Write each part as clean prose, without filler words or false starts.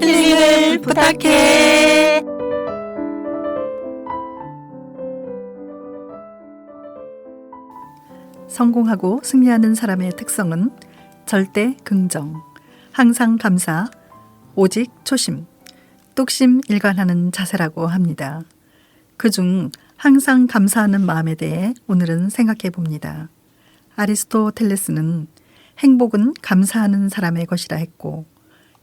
힐링을 부탁해. 성공하고 승리하는 사람의 특성은 절대 긍정, 항상 감사, 오직 초심, 뚝심 일관하는 자세라고 합니다. 그중 항상 감사하는 마음에 대해 오늘은 생각해 봅니다. 아리스토텔레스는 행복은 감사하는 사람의 것이라 했고,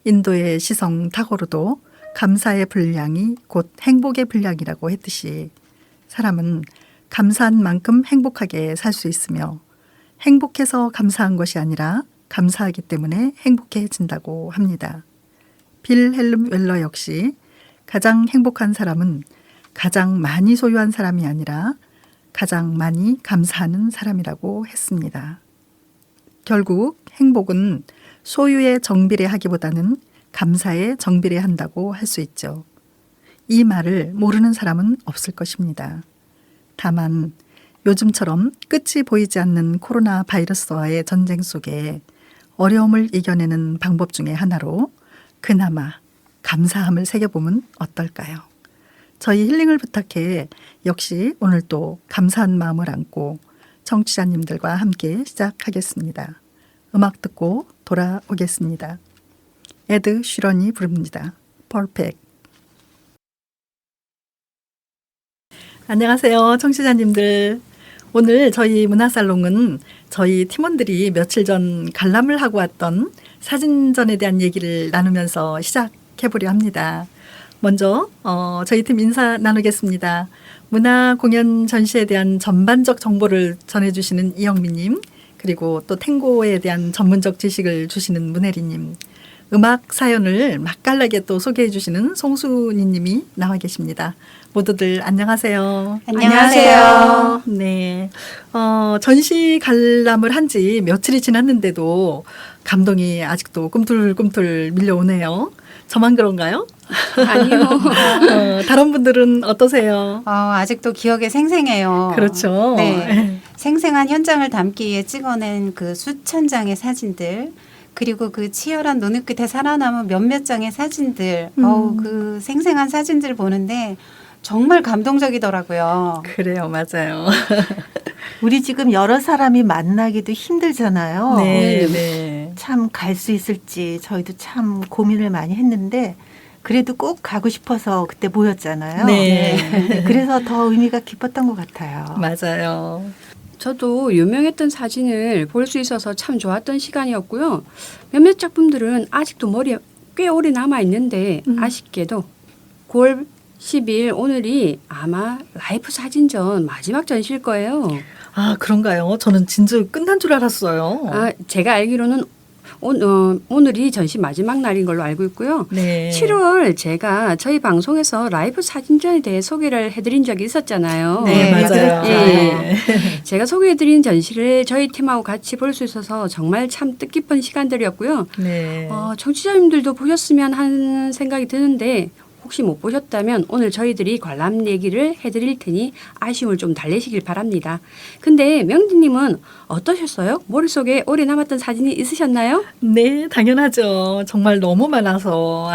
인도의 시성 타고르도 감사의 분량이 곧 행복의 분량이라고 했듯이 사람은 감사한 만큼 행복하게 살 수 있으며 행복해서 감사한 것이 아니라 감사하기 때문에 행복해진다고 합니다. 빌헬름 웰러 역시 가장 행복한 사람은 가장 많이 소유한 사람이 아니라 가장 많이 감사하는 사람이라고 했습니다. 결국 행복은 소유에 정비례하기보다는 감사에 정비례한다고 할 수 있죠. 이 말을 모르는 사람은 없을 것입니다. 다만 요즘처럼 끝이 보이지 않는 코로나 바이러스와의 전쟁 속에 어려움을 이겨내는 방법 중에 하나로 그나마 감사함을 새겨보면 어떨까요? 저희 힐링을 부탁해 역시 오늘 또 감사한 마음을 안고 청취자님들과 함께 시작하겠습니다. 음악 듣고 돌아오겠습니다. 에드 쉬런이 부릅니다. Perfect. 안녕하세요, 청취자님들. 오늘 저희 문화살롱은 저희 팀원들이 며칠 전 관람을 하고 왔던 사진전에 대한 얘기를 나누면서 시작해보려 합니다. 먼저 저희 팀 인사 나누겠습니다. 문화 공연 전시에 대한 전반적 정보를 전해주시는 이영미님, 그리고 또 탱고에 대한 전문적 지식을 주시는 문혜리님, 음악 사연을 맛깔나게 또 소개해 주시는 송순이 님이 나와 계십니다. 모두들 안녕하세요. 안녕하세요. 네. 전시 관람을 한 지 며칠이 지났는데도 감동이 아직도 꿈틀꿈틀 밀려오네요. 저만 그런가요? 아니요. 다른 분들은 어떠세요? 아직도 기억에 생생해요. 그렇죠. 네. 생생한 현장을 담기 위해 찍어낸 그 수천 장의 사진들, 그리고 그 치열한 눈의 끝에 살아남은 몇몇 장의 사진들, 그 생생한 사진들 보는데 정말 감동적이더라고요. 그래요, 맞아요. 우리 지금 여러 사람이 만나기도 힘들잖아요. 네, 네. 참 갈 수 있을지 저희도 참 고민을 많이 했는데 그래도 꼭 가고 싶어서 그때 모였잖아요. 네. 그래서 더 의미가 깊었던 것 같아요. 맞아요. 저도 유명했던 사진을 볼 수 있어서 참 좋았던 시간이었고요. 몇몇 작품들은 아직도 머리에 꽤 오래 남아있는데 아쉽게도 9월 10일 오늘이 아마 라이프 사진전 마지막 전시일 거예요. 아, 그런가요? 저는 진짜 끝난 줄 알았어요. 제가 알기로는 오늘이 전시 마지막 날인 걸로 알고 있고요. 네. 7월 제가 저희 방송에서 라이브 사진전에 대해 소개를 해드린 적이 있었잖아요. 네, 맞아요. 예. 네. 제가 소개해드린 전시를 저희 팀하고 같이 볼 수 있어서 정말 참 뜻깊은 시간들이었고요. 네. 청취자님들도 보셨으면 하는 생각이 드는데 혹시 못 보셨다면 오늘 저희들이 관람 얘기를 해드릴 테니 아쉬움을 좀 달래시길 바랍니다. 근데 명디님은 어떠셨어요? 머릿속에 오래 남았던 사진이 있으셨나요? 네, 당연하죠. 정말 너무 많아서.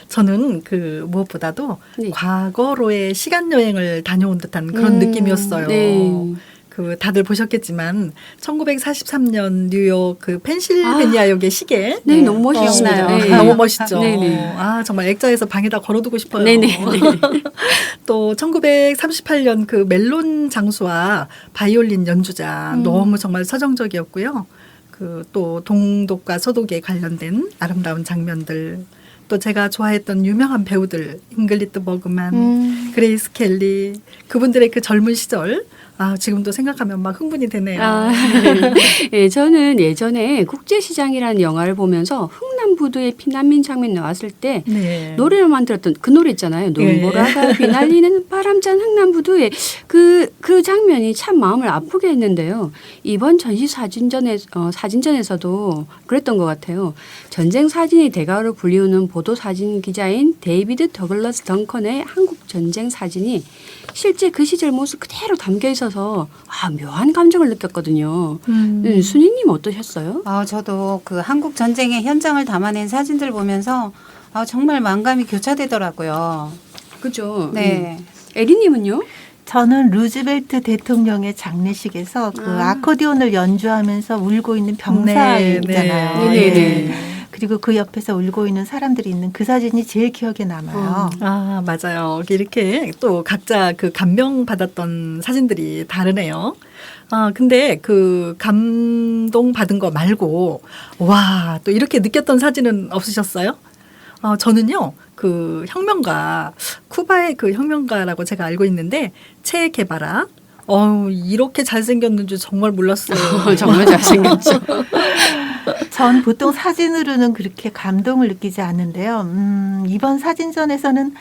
저는 그 무엇보다도 네. 과거로의 시간 여행을 다녀온 듯한 그런 느낌이었어요. 네. 그 다들 보셨겠지만 1943년 뉴욕 그 펜실베니아역의 시계. 네, 너무 멋있나요? 네. 네. 너무 멋있죠. 네네. 정말 액자에서 방에다 걸어두고 싶어요. 네네. 또 1938년 그 멜론 장수와 바이올린 연주자 너무 정말 서정적이었고요. 그 또 동독과 서독에 관련된 아름다운 장면들. 또 제가 좋아했던 유명한 배우들 잉글리트 버그만, 그레이스 켈리, 그분들의 그 젊은 시절. 지금도 생각하면 막 흥분이 되네요. 네, 저는 예전에 국제시장이라는 영화를 보면서 흥남부두의 피난민 장면 나왔을 때 네. 노래만 들었던 그 노래 있잖아요. 네. 눈보라가 휘날리는 바람찬 흥남부두의 그 장면이 참 마음을 아프게 했는데요. 이번 전시 사진전에서도 그랬던 것 같아요. 전쟁 사진의 대가로 불리우는 보도 사진 기자인 데이비드 더글러스 덩컨의 한국 전쟁 사진이 실제 그 시절 모습 그대로 담겨 있어서 묘한 감정을 느꼈거든요. 순희님 어떠셨어요? 저도 그 한국 전쟁의 현장을 담아낸 사진들 보면서 정말 만감이 교차되더라고요. 그죠. 네. 에리님은요? 저는 루즈벨트 대통령의 장례식에서 그 아코디온을 연주하면서 울고 있는 병사 네, 있잖아요. 네. 예. 그리고 그 옆에서 울고 있는 사람들이 있는 그 사진이 제일 기억에 남아요. 아, 맞아요. 이렇게 또 각자 그 감명 받았던 사진들이 다르네요. 근데 그 감동 받은 거 말고, 와, 또 이렇게 느꼈던 사진은 없으셨어요? 저는요, 그 혁명가, 쿠바의 그 혁명가라고 제가 알고 있는데, 체 게바라. 이렇게 잘생겼는 줄 정말 몰랐어요. 정말 잘생겼죠. 전 보통 사진으로는 그렇게 감동을 느끼지 않는데요. 이번 사진전에서는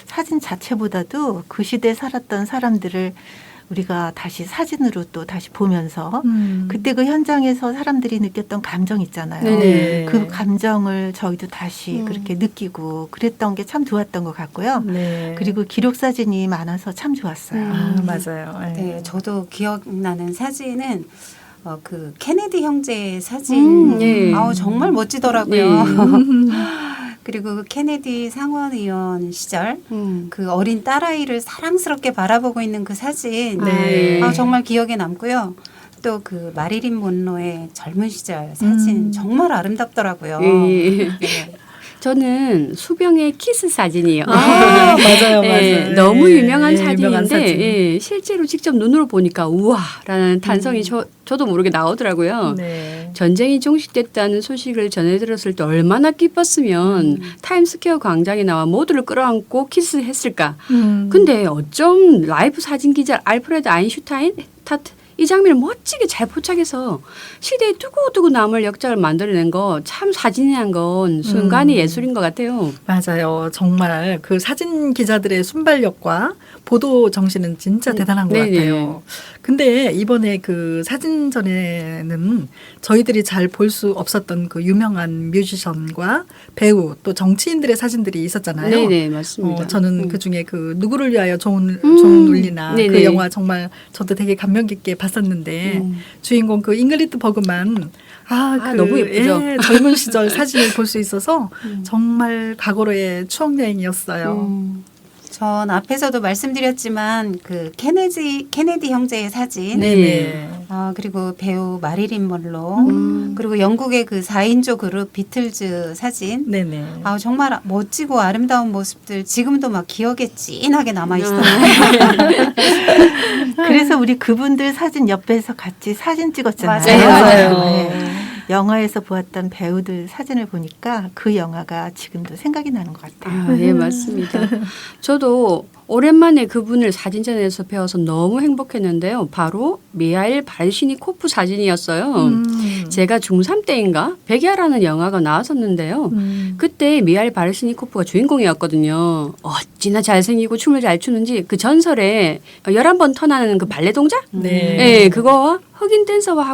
사진 자체보다도 그 시대에 살았던 사람들을 우리가 다시 사진으로 또 다시 보면서 그때 그 현장에서 사람들이 느꼈던 감정 있잖아요. 네. 그 감정을 저희도 다시 그렇게 느끼고 그랬던 게 참 좋았던 것 같고요. 네. 그리고 기록 사진이 많아서 참 좋았어요. 맞아요. 네, 저도 기억나는 사진은 그 케네디 형제의 사진. 예. 정말 멋지더라고요. 그리고 그 케네디 상원의원 시절 그 어린 딸아이를 사랑스럽게 바라보고 있는 그 사진. 네. 정말 기억에 남고요. 또 그 마릴린 monroe의 젊은 시절 사진 정말 아름답더라고요. 예. 네. 저는 수병의 키스 사진이요. 맞아요, 예, 맞아요. 너무 유명한 유명한 사진인데 사진. 예, 실제로 직접 눈으로 보니까 우와라는 탄성이 저도 모르게 나오더라고요. 네. 전쟁이 종식됐다는 소식을 전해 들었을 때 얼마나 기뻤으면 타임스퀘어 광장에 나와 모두를 끌어안고 키스했을까. 근데 어쩜 라이브 사진 기자 알프레드 아인슈타인 이 장면을 멋지게 잘 포착해서 시대에 두고두고 남을 역작을 만들어낸 거 참 사진이란 건 순간이 예술인 것 같아요. 맞아요. 정말 그 사진 기자들의 순발력과 보도 정신은 진짜 대단한 것 네네. 같아요. 근데 이번에 그 사진전에는 저희들이 잘 볼 수 없었던 그 유명한 뮤지션과 배우 또 정치인들의 사진들이 있었잖아요. 네네 맞습니다. 저는 그 중에 그 누구를 위하여 좋은 울리나 네네. 그 영화 정말 저도 되게 감명 깊게 봤었는데 주인공 그 잉글리드 버그만 너무 예쁘죠. 예, 젊은 시절 사진을 볼 수 있어서 정말 과거로의 추억 여행이었어요. 전 앞에서도 말씀드렸지만 그 케네디 형제의 사진. 네네. 그리고 배우 마릴린 먼로 그리고 영국의 그 4인조 그룹 비틀즈 사진. 네네. 정말 멋지고 아름다운 모습들 지금도 막 기억에 찐하게 남아 있어요. 그래서 우리 그분들 사진 옆에서 같이 사진 찍었잖아요. 맞아요. 맞아요. 네. 영화에서 보았던 배우들 사진을 보니까 그 영화가 지금도 생각이 나는 것 같아요. 예, 맞습니다. 저도 오랜만에 그분을 사진전에서 배워서 너무 행복했는데요. 바로 미하일 바르시니코프 사진이었어요. 제가 중3 때인가 백야라는 영화가 나왔었는데요. 그때 미하일 바르시니코프가 주인공이었거든요. 어찌나 잘생기고 춤을 잘 추는지 그 전설에 11번 턴하는 그 발레 동작? 네. 예, 그거와 흑인 댄서와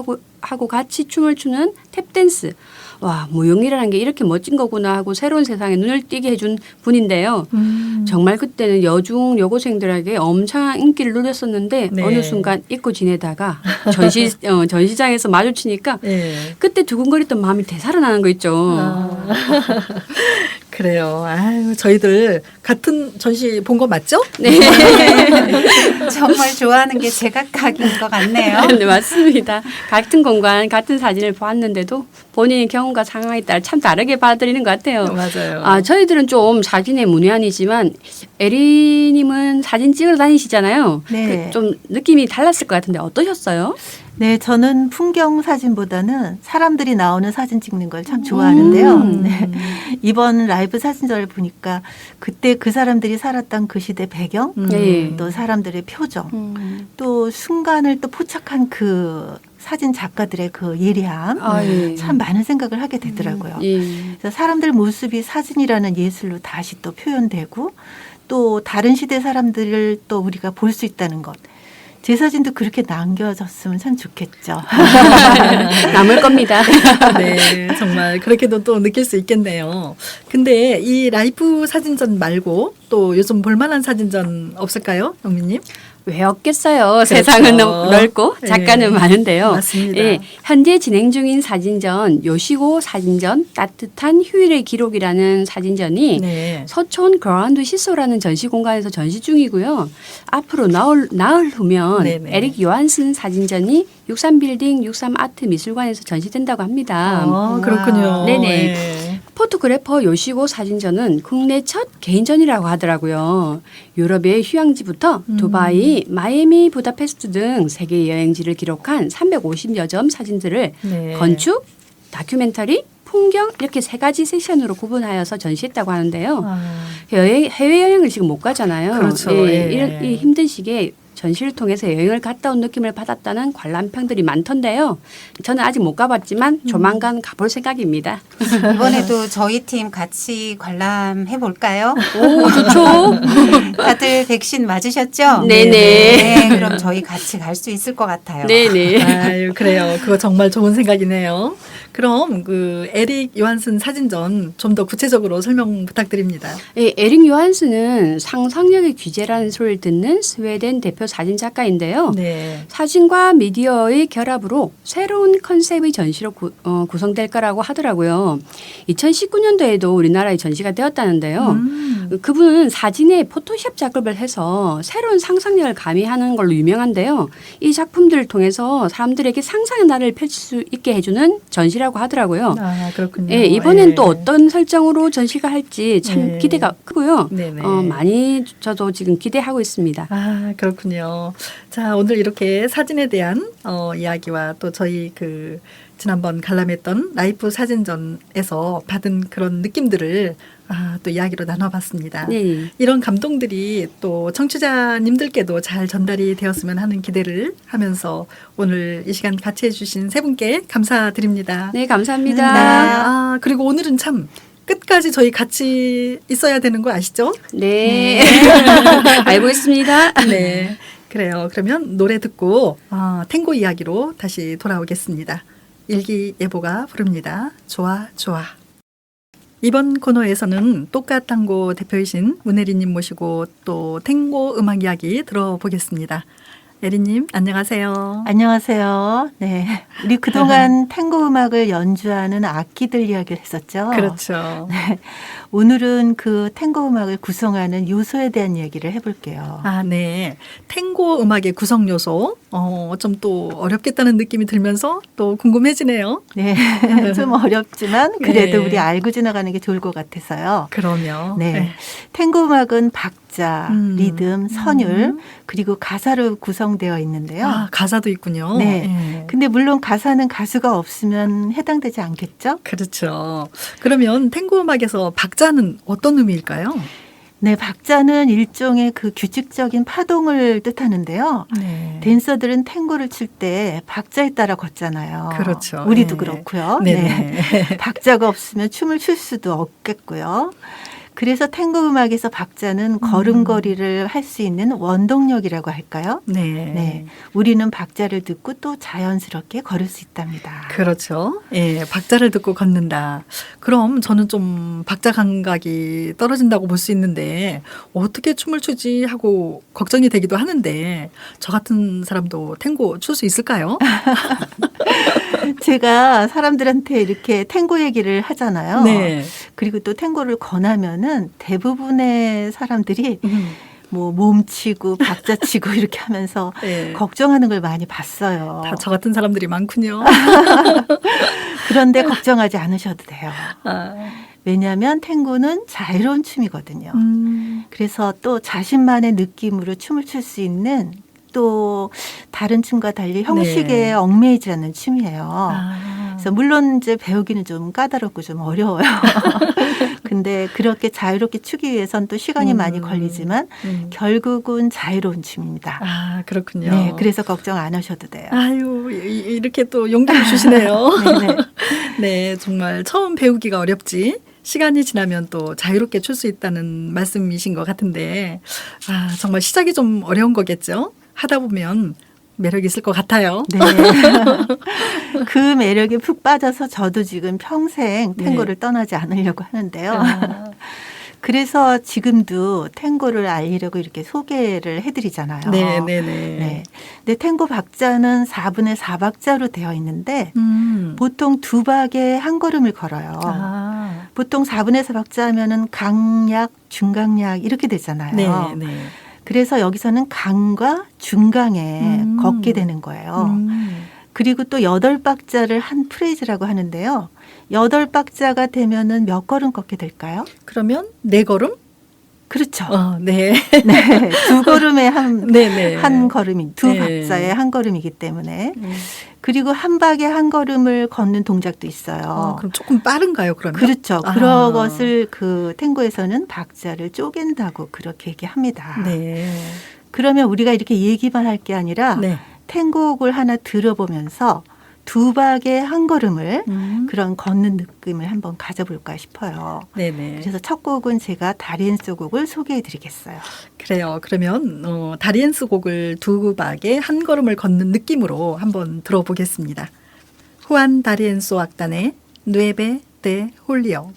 하고 같이 춤을 추는 탭댄스. 와, 무용이라는 게 이렇게 멋진 거구나 하고 새로운 세상에 눈을 띄게 해준 분인데요. 정말 그때는 여중 여고생들에게 엄청난 인기를 누렸었는데 네. 어느 순간 잊고 지내다가 전시장에서 마주치니까 네. 그때 두근거렸던 마음이 되살아나는 거 있죠. 그래요. 아유, 저희들 같은 전시 본 거 맞죠? 네. 정말 좋아하는 게 제각각인 것 같네요. 네, 맞습니다. 같은 공간, 같은 사진을 보았는데도 본인의 경험과 상황에 따라 참 다르게 받아들이는 것 같아요. 맞아요. 저희들은 좀 사진에 문외한이지만 에리님은 사진 찍으러 다니시잖아요. 네. 좀 느낌이 달랐을 것 같은데 어떠셨어요? 네, 저는 풍경 사진보다는 사람들이 나오는 사진 찍는 걸 참 좋아하는데요. 네. 이번 라이브 사진전을 보니까 그때 그 사람들이 살았던 그 시대 배경, 네. 또 사람들의 표정, 또 순간을 또 포착한 그 사진 작가들의 그 예리함, 예. 참 많은 생각을 하게 되더라고요. 예. 그래서 사람들 모습이 사진이라는 예술로 다시 또 표현되고 또 다른 시대 사람들을 또 우리가 볼 수 있다는 것. 제 사진도 그렇게 남겨졌으면 참 좋겠죠. 남을 겁니다. 네, 정말 그렇게도 또 느낄 수 있겠네요. 근데 이 라이브 사진전 말고 또 요즘 볼만한 사진전 없을까요, 영민님? 왜 없겠어요. 세상은 넓고 작가는 예. 많은데요. 맞습니다. 예, 현재 진행 중인 사진전 요시고 사진전 따뜻한 휴일의 기록이라는 사진전이 네. 서촌 그라운드 시소라는 전시 공간에서 전시 중이고요. 앞으로 나흘 후면 네네. 에릭 요한슨 사진전이 63빌딩 63아트 미술관에서 전시된다고 합니다. 아, 그렇군요. 네네. 네. 포토그래퍼 요시고 사진전은 국내 첫 개인전이라고 하더라고요. 유럽의 휴양지부터 두바이, 마이애미, 부다페스트 등 세계 여행지를 기록한 350여 점 사진들을 네. 건축, 다큐멘터리, 풍경 이렇게 세 가지 섹션으로 구분하여서 전시했다고 하는데요. 아, 해외여행을 지금 못 가잖아요. 그렇죠. 예, 예. 이 힘든 시기에 전시를 통해서 여행을 갔다 온 느낌을 받았다는 관람평들이 많던데요. 저는 아직 못 가봤지만 조만간 가볼 생각입니다. 이번에도 저희 팀 같이 관람해 볼까요? 오, 좋죠. 다들 백신 맞으셨죠? 네네. 네, 그럼 저희 같이 갈 수 있을 것 같아요. 네네. 아유, 그래요. 그거 정말 좋은 생각이네요. 그럼 그 에릭 요한슨 사진전 좀 더 구체적으로 설명 부탁드립니다. 예, 에릭 요한스는 상상력의 귀재라는 소리를 듣는 스웨덴 대표 사진 작가인데요. 네. 사진과 미디어의 결합으로 새로운 컨셉의 전시로 구성될 거라고 하더라고요. 2019년도에도 우리나라에 전시가 되었다는데요. 그분은 사진에 포토샵 작업을 해서 새로운 상상력을 가미하는 걸로 유명한데요. 이 작품들을 통해서 사람들에게 상상의 나를 펼칠 수 있게 해주는 전시라고 하더라고요. 아, 그렇군요. 예, 이번엔 예. 또 어떤 설정으로 전시가 할지 참 예. 기대가 크고요. 네네. 많이 저도 지금 기대하고 있습니다. 아, 그렇군요. 자, 오늘 이렇게 사진에 대한 이야기와 또 저희 그 지난번 관람했던 라이프 사진전에서 받은 그런 느낌들을 또 이야기로 나눠봤습니다. 네. 이런 감동들이 또 청취자님들께도 잘 전달이 되었으면 하는 기대를 하면서 오늘 이 시간 같이 해주신 세 분께 감사드립니다. 네, 감사합니다. 아, 그리고 오늘은 참 끝까지 저희 같이 있어야 되는 거 아시죠? 네. 알고 있습니다. 네. 그래요. 그러면 노래 듣고 탱고 이야기로 다시 돌아오겠습니다. 일기예보가 부릅니다. 좋아 좋아. 이번 코너에서는 똑같tango 대표이신 문혜리님 모시고 또 탱고 음악 이야기 들어보겠습니다. 예리님 안녕하세요. 안녕하세요. 네. 우리 그동안 탱고 음악을 연주하는 악기들 이야기를 했었죠. 그렇죠. 네. 오늘은 그 탱고 음악을 구성하는 요소에 대한 얘기를 해볼게요. 아, 네. 탱고 음악의 구성 요소, 좀 또 어렵겠다는 느낌이 들면서 또 궁금해지네요. 네. 좀 어렵지만 그래도 네. 우리 알고 지나가는 게 좋을 것 같아서요. 그럼요. 네. 탱고 음악은 박자, 음. 리듬, 선율, 그리고 가사로 구성되어 있는데요. 아, 가사도 있군요. 네. 예. 근데 물론 가사는 가수가 없으면 해당되지 않겠죠? 그렇죠. 그러면 탱고 음악에서 박자는 어떤 의미일까요? 네, 박자는 일종의 그 규칙적인 파동을 뜻하는데요. 네. 댄서들은 탱고를 출 때 박자에 따라 걷잖아요. 그렇죠. 우리도 네. 그렇고요. 네네. 네. 박자가 없으면 춤을 출 수도 없겠고요. 그래서 탱고 음악에서 박자는 걸음걸이를 할 수 있는 원동력이라고 할까요? 네. 네, 우리는 박자를 듣고 또 자연스럽게 걸을 수 있답니다. 그렇죠. 예, 박자를 듣고 걷는다. 그럼 저는 좀 박자 감각이 떨어진다고 볼 수 있는데 어떻게 춤을 추지 하고 걱정이 되기도 하는데 저 같은 사람도 탱고 출 수 있을까요? 제가 사람들한테 이렇게 탱고 얘기를 하잖아요. 네. 그리고 또 탱고를 권하면은 대부분의 사람들이 뭐 몸치고 박자치고 이렇게 하면서 네. 걱정하는 걸 많이 봤어요. 다 저 같은 사람들이 많군요. 그런데 걱정하지 않으셔도 돼요. 아, 왜냐하면 탱고는 자유로운 춤이거든요. 음, 그래서 또 자신만의 느낌으로 춤을 출 수 있는 또 다른 춤과 달리 형식에 네. 얽매이지 않는 춤이에요. 아, 그래서 물론 이제 배우기는 좀 까다롭고 좀 어려워요. 근데 그렇게 자유롭게 추기 위해선 또 시간이 많이 걸리지만 결국은 자유로운 춤입니다. 아, 그렇군요. 네, 그래서 걱정 안 하셔도 돼요. 아유, 이렇게 또 용기를 주시네요. 네네. 네, 정말 처음 배우기가 어렵지. 시간이 지나면 또 자유롭게 출 수 있다는 말씀이신 것 같은데, 정말 시작이 좀 어려운 거겠죠? 하다 보면 매력이 있을 것 같아요. 네. 그 매력에 푹 빠져서 저도 지금 평생 탱고를 떠나지 않으려고 하는데요. 그래서 지금도 탱고를 알리려고 이렇게 소개를 해드리잖아요. 네, 네, 네. 네. 근데 탱고 박자는 4분의 4박자로 되어 있는데 보통 두 박에 한 걸음을 걸어요. 아. 보통 4분의 4박자 하면은 강약, 중강약 이렇게 되잖아요. 네, 네. 그래서 여기서는 강과 중강에 걷게 되는 거예요. 그리고 또 8박자를 한 프레이즈라고 하는데요. 8박자가 되면은 몇 걸음 걷게 될까요? 그러면 4걸음? 그렇죠. 네. 네. 두 걸음에 한, 네, 네. 한 걸음이, 두 네. 박자에 한 걸음이기 때문에. 그리고 한 박에 한 걸음을 걷는 동작도 있어요. 그럼 조금 빠른가요, 그러면? 그렇죠. 아. 그런 것을 그 탱고에서는 박자를 쪼갠다고 그렇게 얘기합니다. 네. 그러면 우리가 이렇게 얘기만 할 게 아니라 네. 탱고곡을 하나 들어보면서 두 박에 한 걸음을 그런 걷는 느낌을 한번 가져볼까 싶어요. 네네. 그래서 첫 곡은 제가 다리엔소 곡을 소개해 드리겠어요. 그래요. 그러면 다리엔스 곡을 두 박에 한 걸음을 걷는 느낌으로 한번 들어보겠습니다. 후안 다리엔소 악단의 누에베 데 홀리오.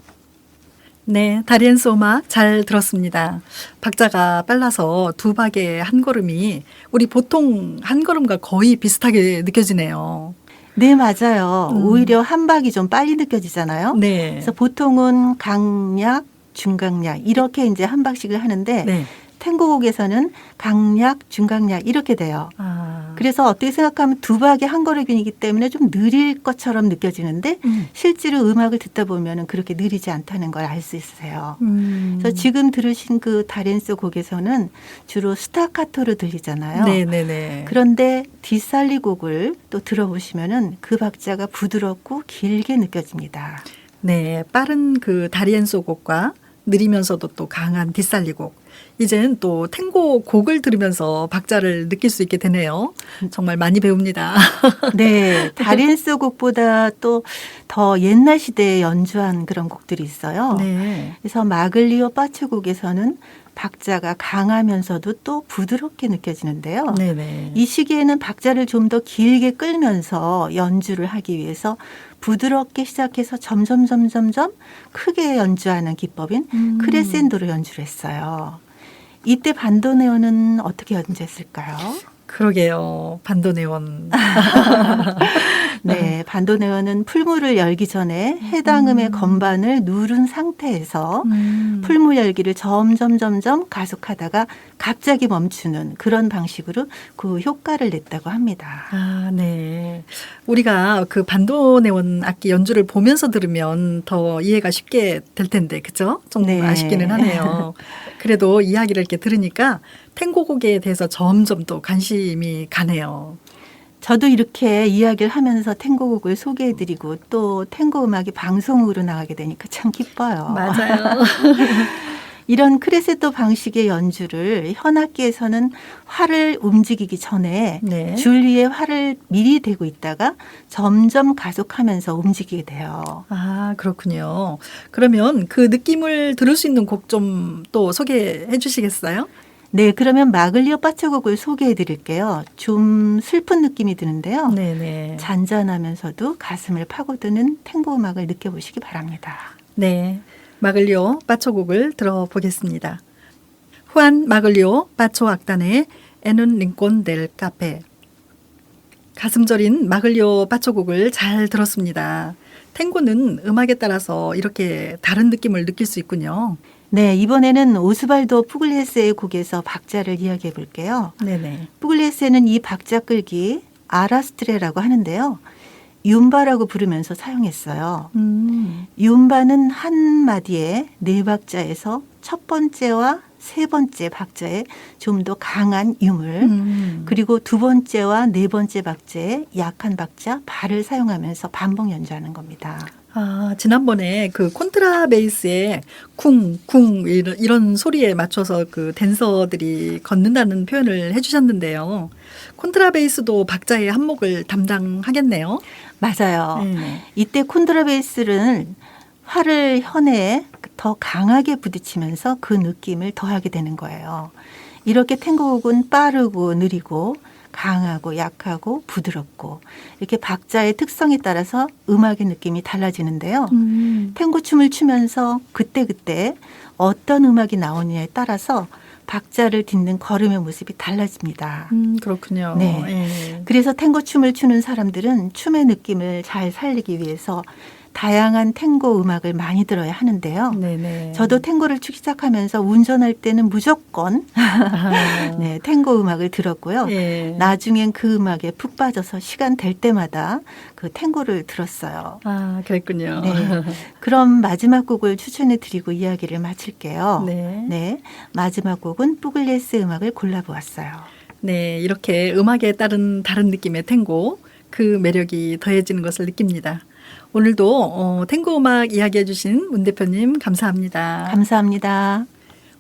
네, 다리엔소 음악 잘 들었습니다. 박자가 빨라서 두 박에 한 걸음이 우리 보통 한 걸음과 거의 비슷하게 느껴지네요. 네, 맞아요. 오히려 한 박이 좀 빨리 느껴지잖아요. 네. 그래서 보통은 강약, 중강약 이렇게 이제 한 박씩을 하는데 네. 탱고곡에서는 강약, 중강약 이렇게 돼요. 아. 그래서 어떻게 생각하면 두 박에 한 걸음이기 때문에 좀 느릴 것처럼 느껴지는데 실제로 음악을 듣다 보면 그렇게 느리지 않다는 걸 알 수 있어요. 그래서 지금 들으신 그 다렌소 곡에서는 주로 스타카토로 들리잖아요. 네네네. 그런데 디살리 곡을 또 들어보시면은 그 박자가 부드럽고 길게 느껴집니다. 네, 빠른 그 다리엔소 곡과 느리면서도 또 강한 디살리 곡. 이제는 또 탱고 곡을 들으면서 박자를 느낄 수 있게 되네요. 정말 많이 배웁니다. 네, 다리엔소 곡보다 또 더 옛날 시대에 연주한 그런 곡들이 있어요. 네. 그래서 마글리오 빠츠 곡에서는 박자가 강하면서도 또 부드럽게 느껴지는데요. 네네. 이 시기에는 박자를 좀 더 길게 끌면서 연주를 하기 위해서 부드럽게 시작해서 점점 크게 연주하는 기법인 크레센도로 연주를 했어요. 이때 반도네온은 어떻게 연주했을까요? 그러게요. 반도네온. 네, 반도네온은 풀무를 열기 전에 해당 음의 건반을 누른 상태에서 풀무 열기를 점점 가속하다가 갑자기 멈추는 그런 방식으로 그 효과를 냈다고 합니다. 아, 네. 우리가 그 반도네온 악기 연주를 보면서 들으면 더 이해가 쉽게 될 텐데, 그죠? 좀 네. 아쉽기는 하네요. 그래도 이야기를 이렇게 들으니까 탱고곡에 대해서 점점 또 관심이 가네요. 저도 이렇게 이야기를 하면서 탱고곡을 소개해드리고 또 탱고 음악이 방송으로 나가게 되니까 참 기뻐요. 맞아요. 이런 크레세토 방식의 연주를 현악기에서는 활을 움직이기 전에 네. 줄 위에 활을 미리 대고 있다가 점점 가속하면서 움직이게 돼요. 아, 그렇군요. 그러면 그 느낌을 들을 수 있는 곡 좀 또 소개해 주시겠어요? 네, 그러면 마글리오 빠처곡을 소개해 드릴게요. 좀 슬픈 느낌이 드는데요. 네네. 잔잔하면서도 가슴을 파고드는 탱고 음악을 느껴보시기 바랍니다. 네. 마글리오 빠초곡을 들어보겠습니다. 후안 마글리오 빠초 악단의 에눈 링콘 델 카페. 가슴 저린 마글리오 빠초곡을 잘 들었습니다. 탱고는 음악에 따라서 이렇게 다른 느낌을 느낄 수 있군요. 네, 이번에는 오스발도 푸글리에스의 곡에서 박자를 이야기해 볼게요. 네네. 푸글리에스는 이 박자 끌기 아라스트레라고 하는데요. 윤바라고 부르면서 사용했어요. 윤바는 한 마디에 네 박자에서 첫 번째와 세 번째 박자에 좀 더 강한 유물, 그리고 두 번째와 네 번째 박자에 약한 박자, 발을 사용하면서 반복 연주하는 겁니다. 아, 지난번에 그 콘트라베이스에 쿵쿵 이런 소리에 맞춰서 그 댄서들이 걷는다는 표현을 해주셨는데요. 콘트라베이스도 박자의 한목을 담당하겠네요. 맞아요. 네. 이때 콘트라베이스는 활을 현에 더 강하게 부딪히면서 그 느낌을 더하게 되는 거예요. 이렇게 탱고곡은 빠르고 느리고 강하고 약하고 부드럽고 이렇게 박자의 특성에 따라서 음악의 느낌이 달라지는데요. 탱고 춤을 추면서 그때그때 어떤 음악이 나오느냐에 따라서 박자를 딛는 걸음의 모습이 달라집니다. 그렇군요. 네. 예. 그래서 탱고 춤을 추는 사람들은 춤의 느낌을 잘 살리기 위해서 다양한 탱고 음악을 많이 들어야 하는데요. 네네. 저도 탱고를 추기 시작하면서 운전할 때는 무조건 아. 네, 탱고 음악을 들었고요. 예. 나중엔 그 음악에 푹 빠져서 시간 될 때마다 그 탱고를 들었어요. 아, 그랬군요. 네. 그럼 마지막 곡을 추천해 드리고 이야기를 마칠게요. 네. 네. 마지막 곡은 뿌글리에스 음악을 골라보았어요. 네, 이렇게 음악에 따른 다른 느낌의 탱고, 그 매력이 더해지는 것을 느낍니다. 오늘도 탱고 음악 이야기해 주신 문 대표님 감사합니다. 감사합니다.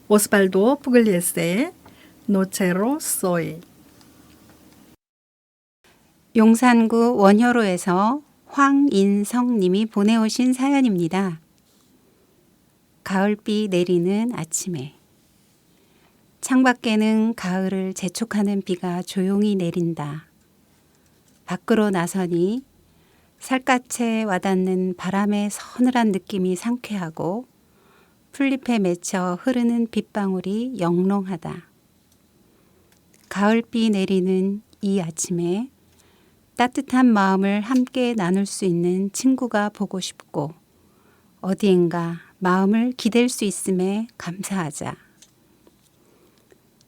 오스발도 푸글리에스의 노체로 소이. 용산구 원효로에서 황인성 님이 보내오신 사연입니다. 가을비 내리는 아침에 창밖에는 가을을 재촉하는 비가 조용히 내린다. 밖으로 나서니 살갗에 와닿는 바람의 서늘한 느낌이 상쾌하고 풀잎에 맺혀 흐르는 빗방울이 영롱하다. 가을비 내리는 이 아침에 따뜻한 마음을 함께 나눌 수 있는 친구가 보고 싶고 어디엔가 마음을 기댈 수 있음에 감사하자.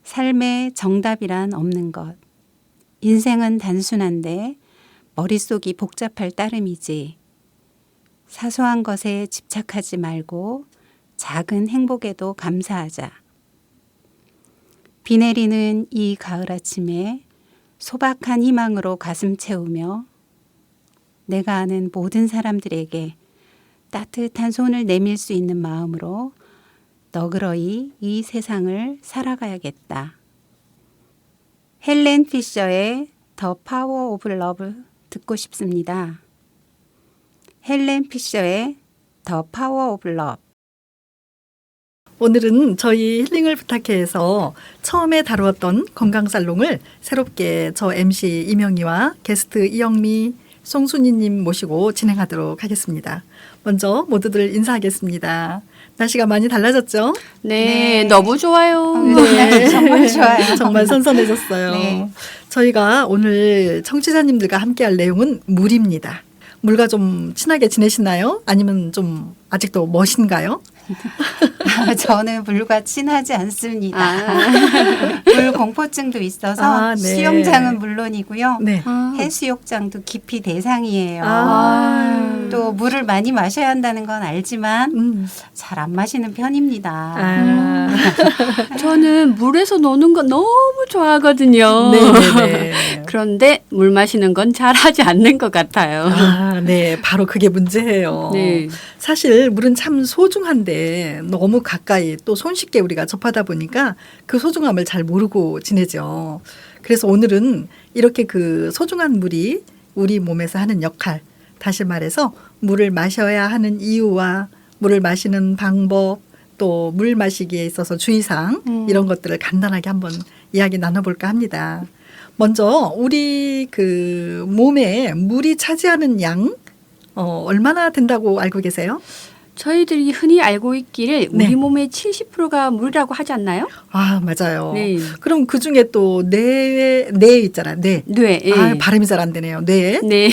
삶의 정답이란 없는 것. 인생은 단순한데 머릿속이 복잡할 따름이지. 사소한 것에 집착하지 말고 작은 행복에도 감사하자. 비 내리는 이 가을 아침에 소박한 희망으로 가슴 채우며 내가 아는 모든 사람들에게 따뜻한 손을 내밀 수 있는 마음으로 너그러이 이 세상을 살아가야겠다. 헬렌 피셔의 더 파워 오브 러브 듣고 싶습니다. 헬렌 피셔의 더 파워 오브 러브. 오늘은 저희 힐링을 부탁해에서 처음에 다루었던 건강살롱을 새롭게 저 MC 이명희와 게스트 이영미, 송순이님 모시고 진행하도록 하겠습니다. 먼저 모두들 인사하겠습니다. 날씨가 많이 달라졌죠? 네, 네. 너무 좋아요. 네, 정말 좋아요. 정말 선선해졌어요. 네. 저희가 오늘 청취자님들과 함께할 내용은 물입니다. 물과 좀 친하게 지내시나요? 아니면 좀 아직도 멋인가요? 저는 물과 친하지 않습니다. 아. 물 공포증도 있어서 아, 네. 수영장은 물론이고요. 네. 아. 해수욕장도 깊이 대상이에요. 아. 또 물을 많이 마셔야 한다는 건 알지만 잘 안 마시는 편입니다. 아. 저는 물에서 노는 거 너무 좋아하거든요. 네네네. 그런데 물 마시는 건 잘하지 않는 것 같아요. 아, 네. 바로 그게 문제예요. 네. 사실 물은 참 소중한데 너무 가까이 또 손쉽게 우리가 접하다 보니까 그 소중함을 잘 모르고 지내죠. 그래서 오늘은 이렇게 그 소중한 물이 우리 몸에서 하는 역할, 다시 말해서 물을 마셔야 하는 이유와 물을 마시는 방법, 또 물 마시기에 있어서 주의사항 이런 것들을 간단하게 한번 이야기 나눠볼까 합니다. 먼저 우리 그 몸에 물이 차지하는 양 얼마나 된다고 알고 계세요? 저희들이 흔히 알고 있기를 네. 우리 몸의 70%가 물이라고 하지 않나요? 아, 맞아요. 네. 그럼 그 중에 또 뇌 있잖아. 뇌. 네. 예. 아, 발음이 잘 안 되네요. 뇌. 네.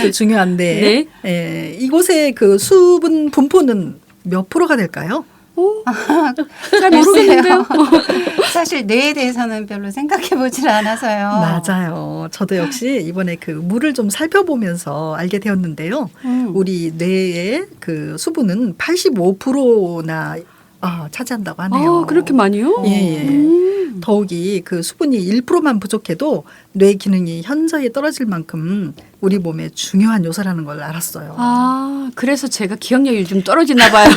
그 중요한 뇌. 네. 예, 이곳의 그 수분 분포는 몇 프로가 될까요? 잘 모르겠는데요. 사실 뇌에 대해서는 별로 생각해 보질 않아서요. 맞아요. 저도 역시 이번에 그 물을 좀 살펴보면서 알게 되었는데요. 우리 뇌의 그 수분은 85%나 차지한다고 하네요. 아, 그렇게 많이요? 예, 예. 더욱이 그 수분이 1%만 부족해도 뇌 기능이 현저히 떨어질 만큼 우리 몸의 중요한 요소라는 걸 알았어요. 아, 그래서 제가 기억력이 좀 떨어지나 봐요.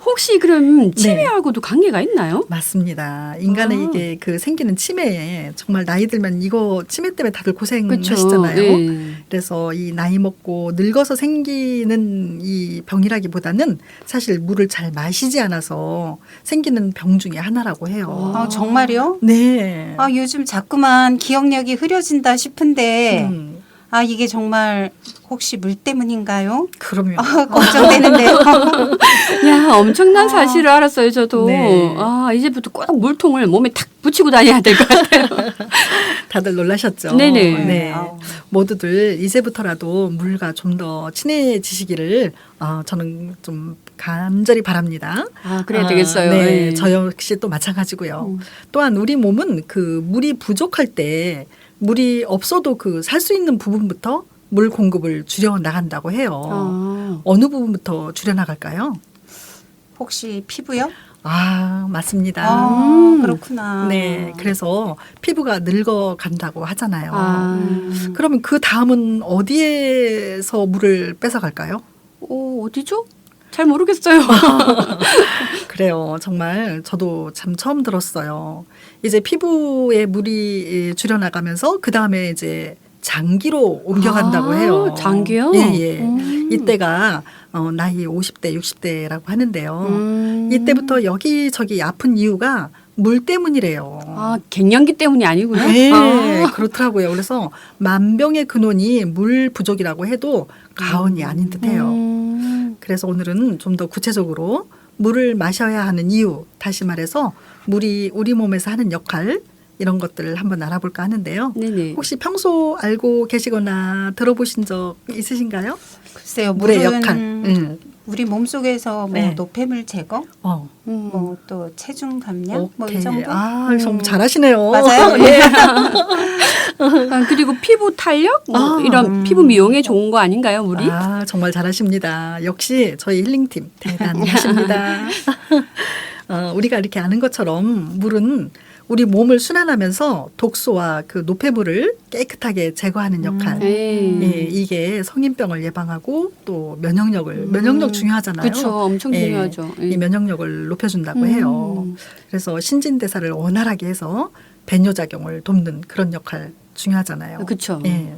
혹시 그럼 치매하고도 관계가 있나요? 맞습니다. 인간의 아. 이게 그 생기는 치매에 정말 나이 들면 이거 치매 때문에 다들 그쵸. 고생하시잖아요. 예. 그래서 이 나이 먹고 늙어서 생기는 이 병이라기보다는 사실 물을 잘 마시지 않아서 생기는 병 중에 하나라고 해요. 아, 정말요? 네. 아, 요즘 자꾸만 기억력이 흐려진다 싶은데 음, 아, 이게 정말 혹시 물 때문인가요? 그럼요. 아, 걱정되는데요. 야, 엄청난 사실을 알았어요, 저도. 네. 아, 이제부터 꼭 물통을 몸에 탁 붙이고 다녀야 될 것 같아요. 다들 놀라셨죠? 네네. 네. 아우. 모두들 이제부터라도 물과 좀 더 친해지시기를 저는 좀 간절히 바랍니다. 아, 그래야 되겠어요. 네, 예. 저 역시 또 마찬가지고요. 또한 우리 몸은 그 물이 부족할 때 물이 없어도 그 살 수 있는 부분부터 물 공급을 줄여 나간다고 해요. 아. 어느 부분부터 줄여 나갈까요? 혹시 피부요? 아, 맞습니다. 아, 그렇구나. 네, 그래서 피부가 늙어간다고 하잖아요. 아. 그러면 그 다음은 어디에서 물을 뺏어갈까요? 어디죠? 잘 모르겠어요. 그래요. 정말 저도 참 처음 들었어요. 이제 피부에 물이 줄여나가면서 그 다음에 이제 장기로 옮겨간다고 아, 해요. 장기요? 예, 예. 이때가 나이 50대, 60대라고 하는데요. 이때부터 여기저기 아픈 이유가 물 때문이래요. 아, 갱년기 때문이 아니고요? 네, 아. 그렇더라고요. 그래서 만병의 근원이 물 부족이라고 해도 과언이 아닌 듯해요. 그래서 오늘은 좀 더 구체적으로 물을 마셔야 하는 이유, 다시 말해서 물이 우리 몸에서 하는 역할 이런 것들을 한번 알아볼까 하는데요. 네네. 혹시 평소 알고 계시거나 들어보신 적 있으신가요? 글쎄요, 물의 물은 역할. 우리 몸속에서 뭐 네. 노폐물 제거, 뭐 또 체중 감량, 뭐 이 오케이. 정도. 아, 정말 잘하시네요. 맞아요? 네. 아, 그리고 피부 탄력? 뭐 아. 이런 피부 미용에 좋은 거 아닌가요, 물이? 아, 정말 잘하십니다. 역시 저희 힐링팀 대단하십니다. 우리가 이렇게 아는 것처럼 물은 우리 몸을 순환하면서 독소와 그 노폐물을 깨끗하게 제거하는 역할. 예, 이게 성인병을 예방하고 또 면역력 중요하잖아요. 그렇죠. 엄청 예, 중요하죠. 예. 이 면역력을 높여준다고 해요. 그래서 신진대사를 원활하게 해서 배뇨작용을 돕는 그런 역할 중요하잖아요. 그렇죠. 예.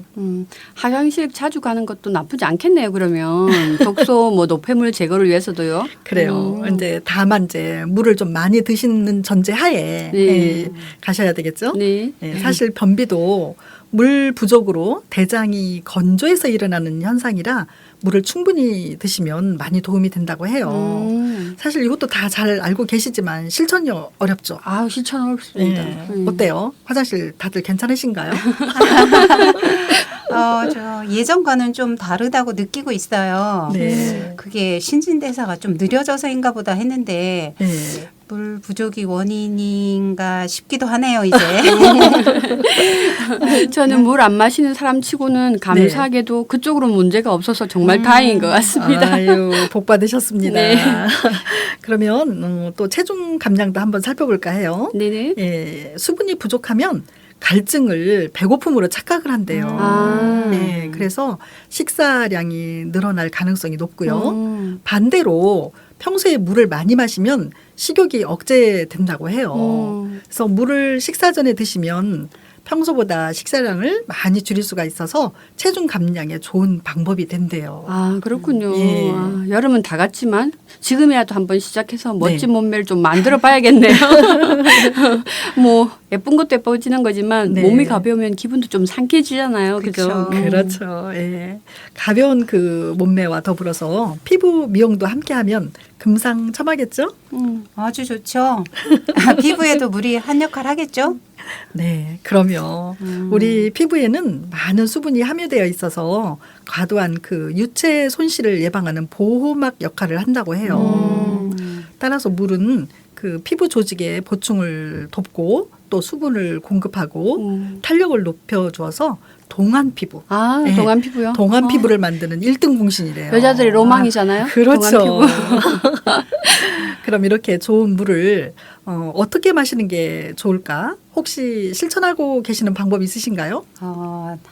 화장실 자주 가는 것도 나쁘지 않겠네요. 그러면 독소 뭐 노폐물 제거를 위해서도요. 그래요. 이제 다만 이제 물을 좀 많이 드시는 전제하에 네. 예, 가셔야 되겠죠. 네. 예, 사실 변비도 물 부족으로 대장이 건조해서 일어나는 현상이라 물을 충분히 드시면 많이 도움이 된다고 해요. 사실 이것도 다 잘 알고 계시지만 실천이 어렵죠. 아, 실천 어렵습니다. 예. 어때요? 화장실 다들 괜찮으신가요? 저 예전과는 좀 다르다고 느끼고 있어요. 네. 그게 신진대사가 좀 느려져서인가 보다 했는데 네. 물 부족이 원인인가 싶기도 하네요, 이제. 저는 물 안 마시는 사람 치고는 감사하게도 그쪽으로 문제가 없어서 정말 다행인 것 같습니다. 아유, 복 받으셨습니다. 네. 그러면 또 체중 감량도 한번 살펴볼까 해요. 네네. 예, 수분이 부족하면 갈증을 배고픔으로 착각을 한대요. 아. 네, 그래서 식사량이 늘어날 가능성이 높고요. 음. 반대로 평소에 물을 많이 마시면 식욕이 억제된다고 해요. 그래서 물을 식사 전에 드시면 평소보다 식사량을 많이 줄일 수가 있어서 체중 감량에 좋은 방법이 된대요. 아, 그렇군요. 예. 아, 여름은 다 갔지만 지금이라도 한번 시작해서 멋진 네. 몸매를 좀 만들어 봐야겠네요. 뭐 예쁜 것도 예뻐지는 거지만 네. 몸이 가벼우면 기분도 좀 상쾌해지잖아요. 그죠? 그쵸. 그렇죠. 예. 가벼운 그 몸매와 더불어서 피부 미용도 함께하면 금상첨화겠죠? 아주 좋죠. 피부에도 물이 한 역할 하겠죠? 네, 그럼요. 우리 피부에는 많은 수분이 함유되어 있어서 과도한 그 유체 손실을 예방하는 보호막 역할을 한다고 해요. 따라서 물은 그 피부 조직의 보충을 돕고 또 수분을 공급하고 탄력을 높여주어서 동안 피부. 아, 네. 동안 피부요? 동안 피부를 만드는 1등 공신이래요. 여자들의 로망이잖아요. 그렇죠. 동안 피부. 그럼 이렇게 좋은 물을 어떻게 마시는 게 좋을까? 혹시 실천하고 계시는 방법 있으신가요?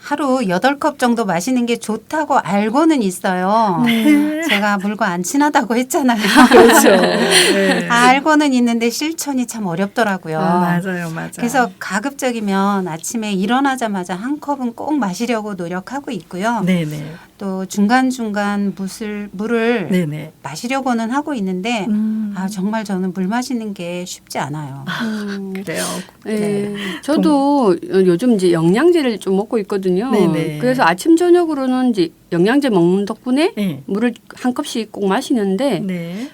하루 8컵 정도 마시는 게 좋다고 알고는 있어요. 네. 제가 물과 안 친하다고 했잖아요. 그렇죠. 네. 알고는 있는데 실천이 참 어렵더라고요. 맞아요, 맞아요. 그래서 가급적이면 아침에 일어나자마자 한 컵은 꼭 마시려고 노력하고 있고요. 네네. 또 중간중간 물을 네네. 마시려고는 하고 있는데 정말 저는 물 마시는 게 쉽지 않아요. 그래요. 네. 저도 요즘 이제 영양제를 좀 먹고 있거든요. 네네. 그래서 아침 저녁으로는 이제 영양제 먹는 덕분에 네. 물을 한 컵씩 꼭 마시는데 네.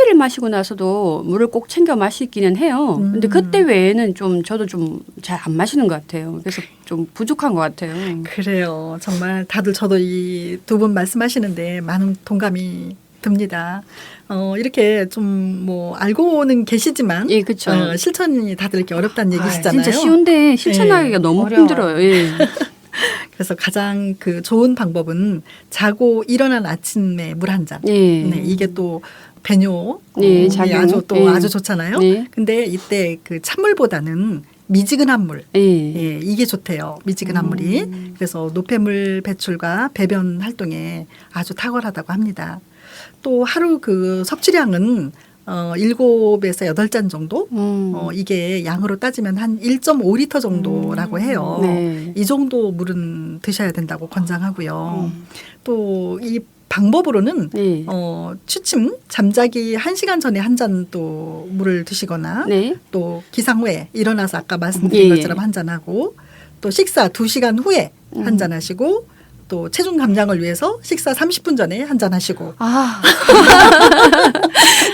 커피를 마시고 나서도 물을 꼭 챙겨 마시기는 해요. 근데 그때 외에는 좀 저도 좀 잘 안 마시는 것 같아요. 그래서 좀 부족한 것 같아요. 그래요. 정말 다들 저도 이 두 분 말씀하시는데 많은 동감이 듭니다. 이렇게 좀 뭐 알고는 계시지만 예, 그렇죠. 실천이 다들 이렇게 어렵다는 얘기시잖아요. 진짜 쉬운데 실천하기가 너무 어려워요. 힘들어요. 예. 그래서 가장 그 좋은 방법은 자고 일어난 아침에 물 한 잔. 예. 네, 이게 또 배뇨 예, 작용. 아주 또 예. 아주 좋잖아요. 예. 근데 이때 그 찬물보다는 미지근한 물. 예. 예, 이게 좋대요. 미지근한 물이. 그래서 노폐물 배출과 배변 활동에 아주 탁월하다고 합니다. 또 하루 그 섭취량은 7에서 8잔 정도? 이게 양으로 따지면 한 1.5리터 정도라고 해요. 네. 이 정도 물은 드셔야 된다고 권장하고요. 또 이 방법으로는 네. 취침, 잠자기 1시간 전에 한 잔 또 물을 드시거나 네. 또 기상 후에 일어나서 아까 말씀드린 예. 것처럼 한 잔하고 또 식사 2시간 후에 한 잔 하시고 또 체중 감량을 위해서 식사 30분 전에 한 잔 하시고 아.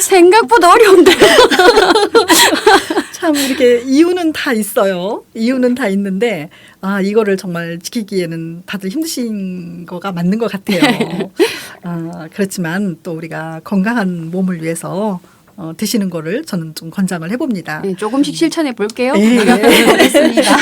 생각보다 어려운데. 참 이렇게 이유는 다 있어요. 이유는 다 있는데 이거를 정말 지키기에는 다들 힘드신 거가 맞는 것 같아요. 그렇지만 또 우리가 건강한 몸을 위해서 드시는 거를 저는 좀 권장을 해봅니다. 네, 조금씩 실천해 볼게요. 노력해보겠습니다.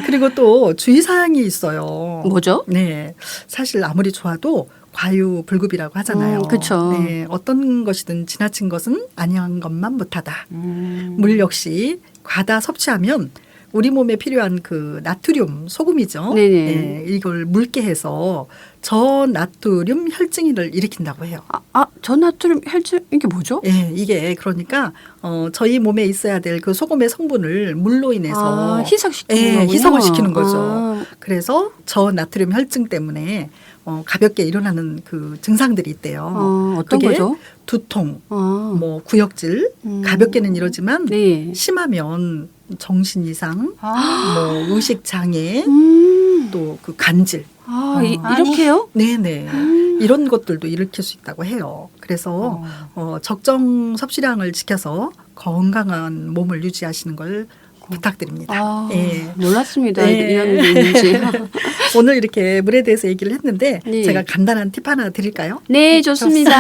그리고 또 주의사항이 있어요. 뭐죠? 네. 사실 아무리 좋아도 과유불급이라고 하잖아요. 그쵸. 네. 어떤 것이든 지나친 것은 아니한 것만 못하다. 물 역시 과다 섭취하면 우리 몸에 필요한 그 나트륨 소금이죠. 네네. 네, 이걸 묽게 해서 저나트륨 혈증을 일으킨다고 해요. 저나트륨 혈증 이게 뭐죠? 예, 이게 그러니까 저희 몸에 있어야 될 그 소금의 성분을 물로 인해서 희석시키는 거군요. 희석을 시키는 거죠. 그래서 저나트륨 혈증 때문에 가볍게 일어나는 그 증상들이 있대요. 어떤 그게 거죠? 두통, 뭐 구역질, 가볍게는 이러지만 네. 심하면 정신 이상, 뭐 의식 장애, 또 그 간질. 이렇게요? 네네. 이런 것들도 일으킬 수 있다고 해요. 그래서 적정 섭취량을 지켜서 건강한 몸을 유지하시는 걸 부탁드립니다. 예. 몰랐습니다. 네. 이런 게 있는지. 오늘 이렇게 물에 대해서 얘기를 했는데 네. 제가 간단한 팁 하나 드릴까요? 네, 좋습니다.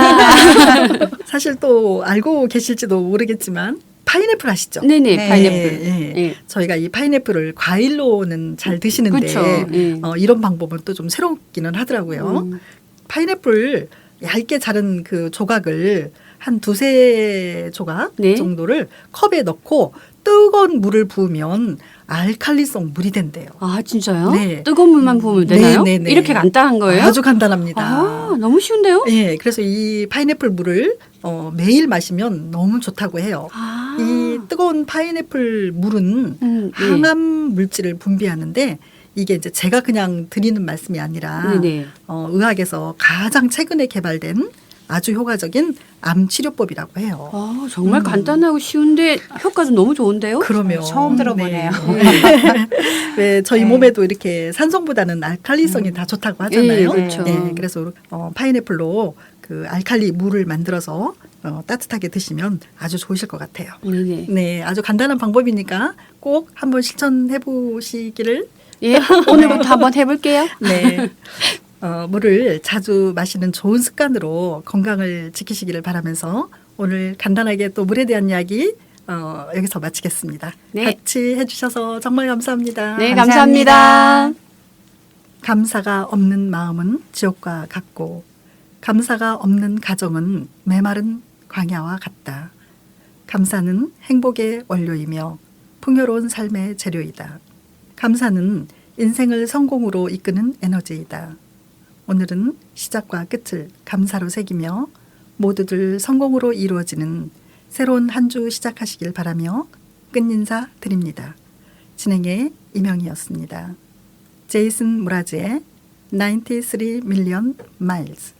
사실 또 알고 계실지도 모르겠지만 파인애플 아시죠? 네네, 네. 파인애플. 예. 네. 저희가 이 파인애플을 과일로는 잘 드시는데 그쵸. 예. 이런 방법은 또 좀 새롭기는 하더라고요. 파인애플 얇게 자른 그 조각을 한 2-3 조각 네. 정도를 컵에 넣고 뜨거운 물을 부으면 알칼리성 물이 된대요. 진짜요? 네. 뜨거운 물만 부으면 되나요? 네, 네, 네. 이렇게 간단한 거예요? 아주 간단합니다. 너무 쉬운데요? 예, 그래서 이 파인애플 물을 매일 마시면 너무 좋다고 해요. 이 뜨거운 파인애플 물은 네. 항암 물질을 분비하는데 이게 이제 제가 그냥 드리는 말씀이 아니라 네네. 의학에서 가장 최근에 개발된 아주 효과적인 암 치료법이라고 해요. 정말 간단하고 쉬운데 효과도 너무 좋은데요? 그러면 처음 들어보네요. 네. 왜 저희 몸에도 이렇게 산성보다는 알칼리성이 다 좋다고 하잖아요. 예, 그렇죠. 네, 그래서 파인애플로 그 알칼리 물을 만들어서 따뜻하게 드시면 아주 좋으실 것 같아요. 네네. 네, 아주 간단한 방법이니까 꼭 한번 실천해 보시기를. 예, 오늘부터 한번 해볼게요. 네. 물을 자주 마시는 좋은 습관으로 건강을 지키시기를 바라면서 오늘 간단하게 또 물에 대한 이야기 여기서 마치겠습니다. 네. 같이 해주셔서 정말 감사합니다. 네, 감사합니다. 감사합니다. 감사가 없는 마음은 지옥과 같고 감사가 없는 가정은 메마른 광야와 같다. 감사는 행복의 원료이며 풍요로운 삶의 재료이다. 감사는 인생을 성공으로 이끄는 에너지이다. 오늘은 시작과 끝을 감사로 새기며 모두들 성공으로 이루어지는 새로운 한 주 시작하시길 바라며 끝인사 드립니다. 진행의 이명희였습니다. 제이슨 무라즈의 93 million miles.